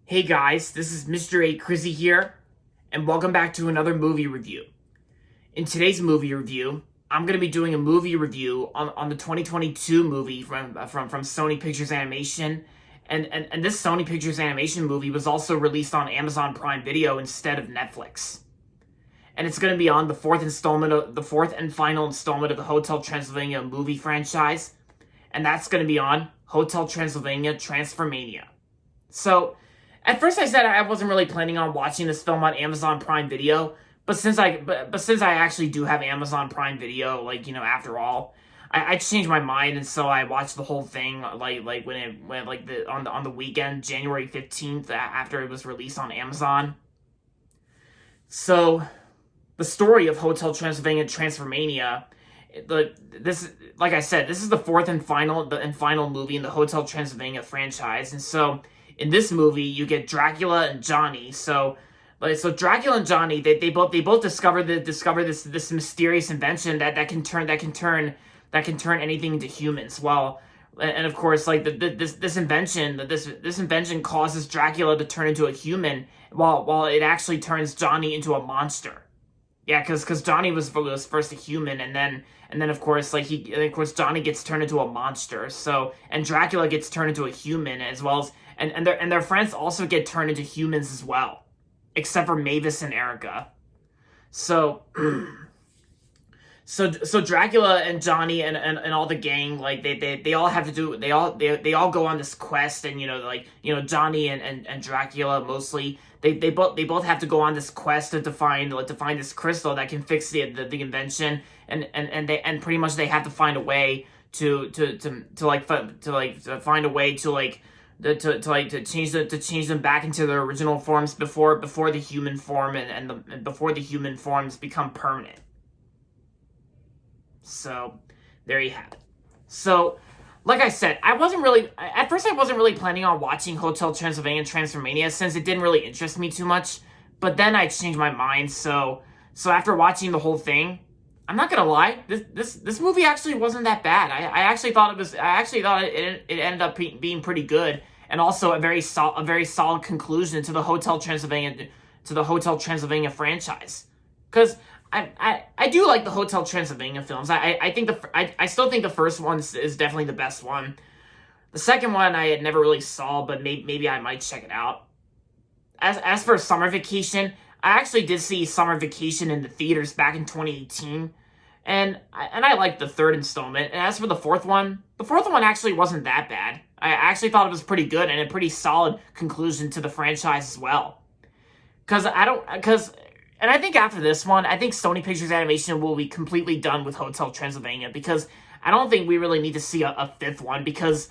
Hey guys, this is Mr. A. Crizzy here, and welcome back to another movie review. In today's movie review, I'm going to be doing a movie review on the 2022 movie from Sony Pictures Animation, and this Sony Pictures Animation movie was also released on Amazon Prime Video instead of Netflix. And it's going to be on the fourth and final installment of the Hotel Transylvania movie franchise, and that's going to be on Hotel Transylvania Transformania. So, at first I said I wasn't really planning on watching this film on Amazon Prime Video, but since I actually do have Amazon Prime Video, after all, I changed my mind, and so I watched the whole thing on the weekend, January 15th, after it was released on Amazon. So, the story of Hotel Transylvania Transformania, like I said, this is the fourth and final movie in the Hotel Transylvania franchise, and so in this movie you get Dracula and Johnny. So Dracula and Johnny, they both discover this mysterious invention that can turn anything into humans. Well, and of course, this invention causes Dracula to turn into a human, while it actually turns Johnny into a monster. Yeah, because Johnny was first a human, and then of course Johnny gets turned into a monster. So, and Dracula gets turned into a human, as well as and their friends also get turned into humans as well, except for Mavis and Erica. So so Dracula and Johnny and all the gang, they all have to do, they all go on this quest, and Johnny and Dracula mostly, they both have to go on this quest to find this crystal that can fix the invention, and pretty much they have to find a way to change them back into their original forms before the human form and before the human forms become permanent. So, there you have it. So, like I said, at first I wasn't really planning on watching Hotel Transylvania Transformania, since it didn't really interest me too much, but then I changed my mind. So after watching the whole thing, I'm not gonna lie, this movie actually wasn't that bad. I actually thought it ended up being pretty good, and also a very solid conclusion to the Hotel Transylvania franchise. Because I do like the Hotel Transylvania films. I still think the first one is definitely the best one. The second one I had never really saw, but maybe I might check it out. As for Summer Vacation, I actually did see Summer Vacation in the theaters back in 2018, and I liked the third installment. And as for the fourth one actually wasn't that bad. I actually thought it was pretty good and a pretty solid conclusion to the franchise as well. And I think after this one, I think Sony Pictures Animation will be completely done with Hotel Transylvania, because I don't think we really need to see a fifth one, because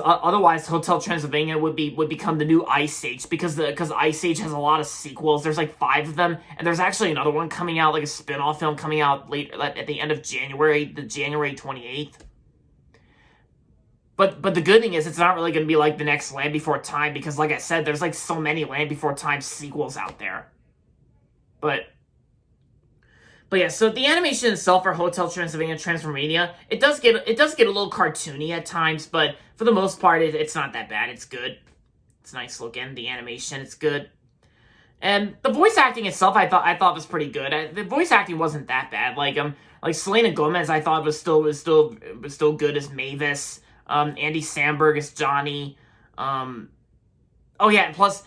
otherwise Hotel Transylvania would become the new Ice Age, because Ice Age has a lot of sequels. There's 5 of them, and there's actually another one coming out, a spin-off film coming out later at the end of January, the January 28th. But the good thing is, it's not really going to be like the next Land Before Time, because like I said, there's so many Land Before Time sequels out there. But yeah, so the animation itself for Hotel Transylvania Transformania, it does get a little cartoony at times, but for the most part, it's not that bad. It's good. It's nice looking. The animation, it's good. And the voice acting itself, I thought was pretty good. The voice acting wasn't that bad. Like Selena Gomez, I thought was still good as Mavis. Andy Samberg as Johnny. Oh yeah, and plus,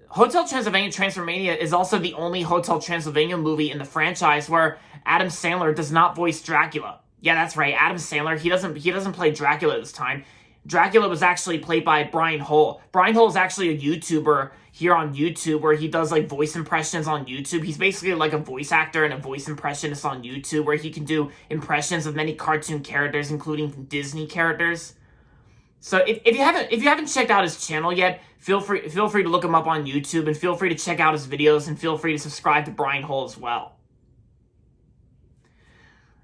Hotel Transylvania Transformania is also the only Hotel Transylvania movie in the franchise where Adam Sandler does not voice Dracula. Yeah, that's right, Adam Sandler, he doesn't play Dracula this time. Dracula was actually played by Brian Hull. Brian Hull is actually a YouTuber here on YouTube, where he does voice impressions on YouTube. He's basically a voice actor and a voice impressionist on YouTube, where he can do impressions of many cartoon characters, including Disney characters. So if you haven't checked out his channel yet, feel free to look him up on YouTube, and feel free to check out his videos, and feel free to subscribe to Brian Hull as well.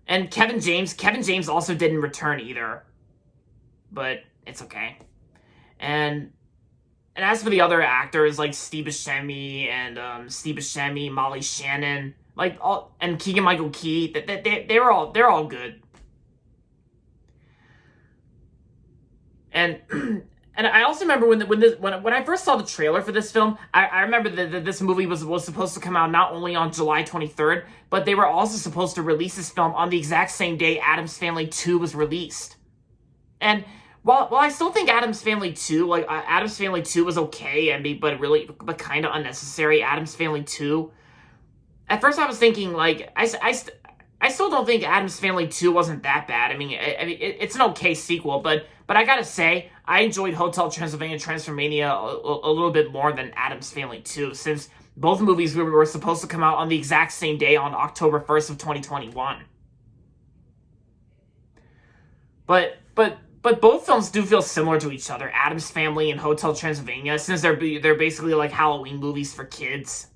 And Kevin James also didn't return either, but it's okay. And as for the other actors like Steve Buscemi, Molly Shannon, and Keegan-Michael Key, they're all good. And And I also remember when I first saw the trailer for this film, I remember that this movie was supposed to come out not only on July 23rd, but they were also supposed to release this film on the exact same day Addams Family 2 was released. And while I still think Addams Family 2, like Addams Family 2 was okay, but kind of unnecessary. Addams Family 2. At first, I was thinking like I still don't think Addams Family 2 wasn't that bad. I mean, it's an okay sequel, but I gotta say, I enjoyed Hotel Transylvania Transformania a little bit more than Addams Family 2, since both movies were supposed to come out on the exact same day on October 1st of 2021. But both films do feel similar to each other, Addams Family and Hotel Transylvania, since they're basically like Halloween movies for kids.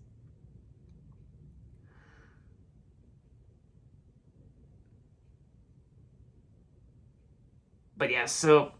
But yeah, so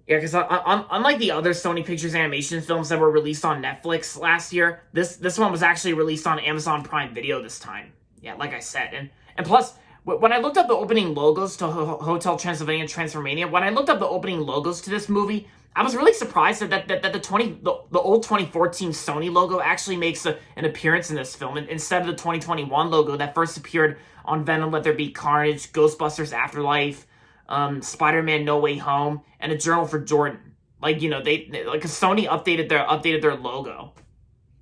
yeah, because unlike the other Sony Pictures Animation films that were released on Netflix last year, this one was actually released on Amazon Prime Video this time. Yeah, like I said, and plus, when I looked up the opening logos to Hotel Transylvania Transformania, when I looked up the opening logos to this movie, I was really surprised that the old 2014 Sony logo actually makes an appearance in this film, instead of the 2021 logo that first appeared on Venom: Let There Be Carnage, Ghostbusters Afterlife, Spider-Man No Way Home, and A Journal for Jordan. Like, you know, Sony updated their logo.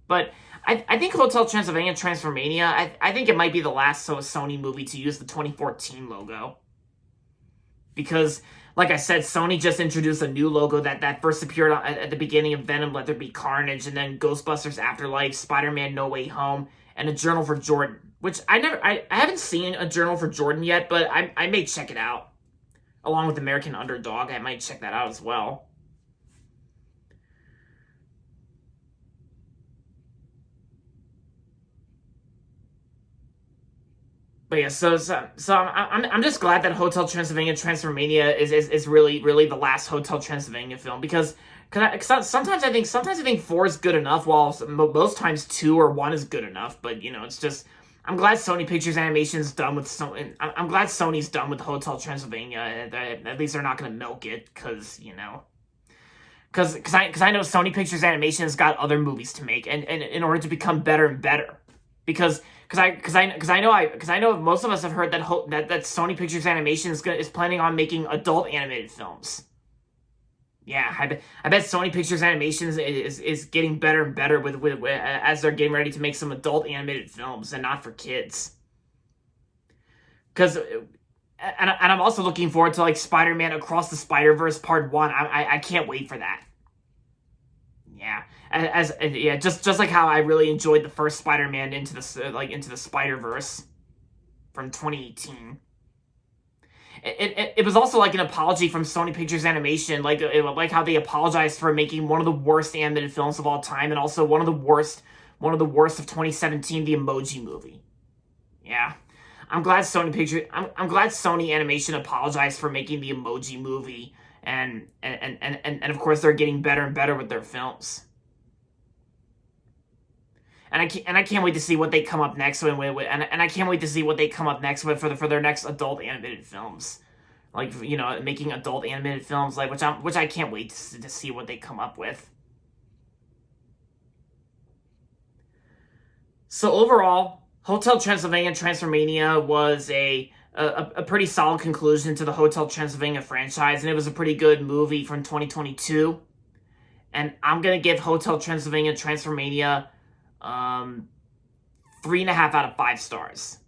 But I think Hotel Transylvania Transformania, I think it might be the last Sony movie to use the 2014 logo. Because, like I said, Sony just introduced a new logo that first appeared at the beginning of Venom: Let There Be Carnage, and then Ghostbusters Afterlife, Spider-Man No Way Home, and A Journal for Jordan. Which I haven't seen A Journal for Jordan yet, but I may check it out. Along with American Underdog, I might check that out as well. But yeah, so I'm just glad that Hotel Transylvania Transformania is really the last Hotel Transylvania film, because sometimes I think 4 is good enough, while most times 2 or 1 is good enough. But you know, it's just, I'm glad Sony Pictures Animation's done with I'm glad Sony's done with Hotel Transylvania. At least they're not going to milk it, because you know, because I know Sony Pictures Animation has got other movies to make, and in order to become better and better, because I know most of us have heard that Sony Pictures Animation is planning on making adult animated films. Yeah, I bet Sony Pictures Animation is getting better and better with as they're getting ready to make some adult animated films, and not for kids. Because and I'm also looking forward to like Spider-Man Across the Spider-Verse Part 1. I can't wait for that. Yeah, just like how I really enjoyed the first Spider-Man into the Spider-Verse from 2018. It was also like an apology from Sony Pictures Animation, like how they apologized for making one of the worst animated films of all time, and also one of the worst of 2017, the Emoji Movie. Yeah, I'm glad Sony Animation apologized for making the Emoji Movie, and of course they're getting better and better with their films. And I can't wait to see what they come up next with, and I can't wait to see what they come up next with for their next adult animated films, like, you know, making adult animated films, like which I can't wait to see what they come up with. So overall, Hotel Transylvania Transformania was a pretty solid conclusion to the Hotel Transylvania franchise, and it was a pretty good movie from 2022. And I'm gonna give Hotel Transylvania Transformania 3.5 out of 5 stars.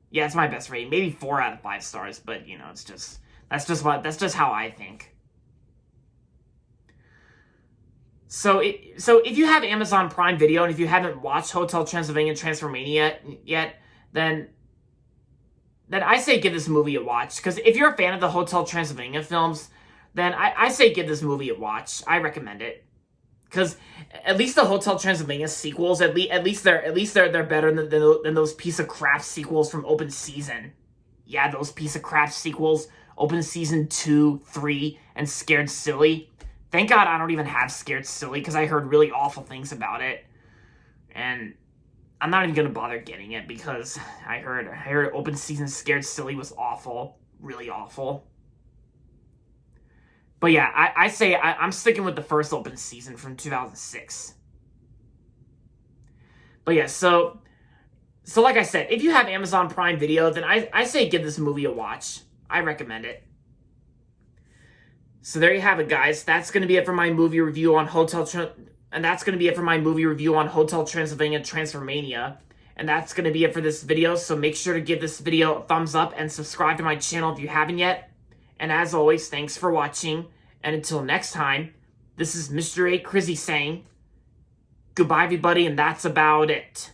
Yeah, it's my best rating. Maybe 4 out of 5 stars, but you know, that's just how I think. So if you have Amazon Prime Video, and if you haven't watched Hotel Transylvania Transformania yet, then I say give this movie a watch. Because if you're a fan of the Hotel Transylvania films, then I say give this movie a watch. I recommend it. Because at least the Hotel Transylvania sequels, at least they're better than those piece of crap sequels from Open Season. Yeah, those piece of crap sequels, Open Season 2, 3, and Scared Silly. Thank God I don't even have Scared Silly, because I heard really awful things about it, and I'm not even gonna bother getting it, because I heard Open Season Scared Silly was awful, really awful. But yeah, I say I'm sticking with the first open season from 2006. But yeah, so like I said, if you have Amazon Prime Video, then I say give this movie a watch. I recommend it. So there you have it, guys. That's going to be it for my movie review on Hotel Transylvania Transformania. And that's going to be it for this video. So make sure to give this video a thumbs up and subscribe to my channel if you haven't yet. And as always, thanks for watching. And until next time, this is Mr. A. Crizzy saying goodbye, everybody, and that's about it.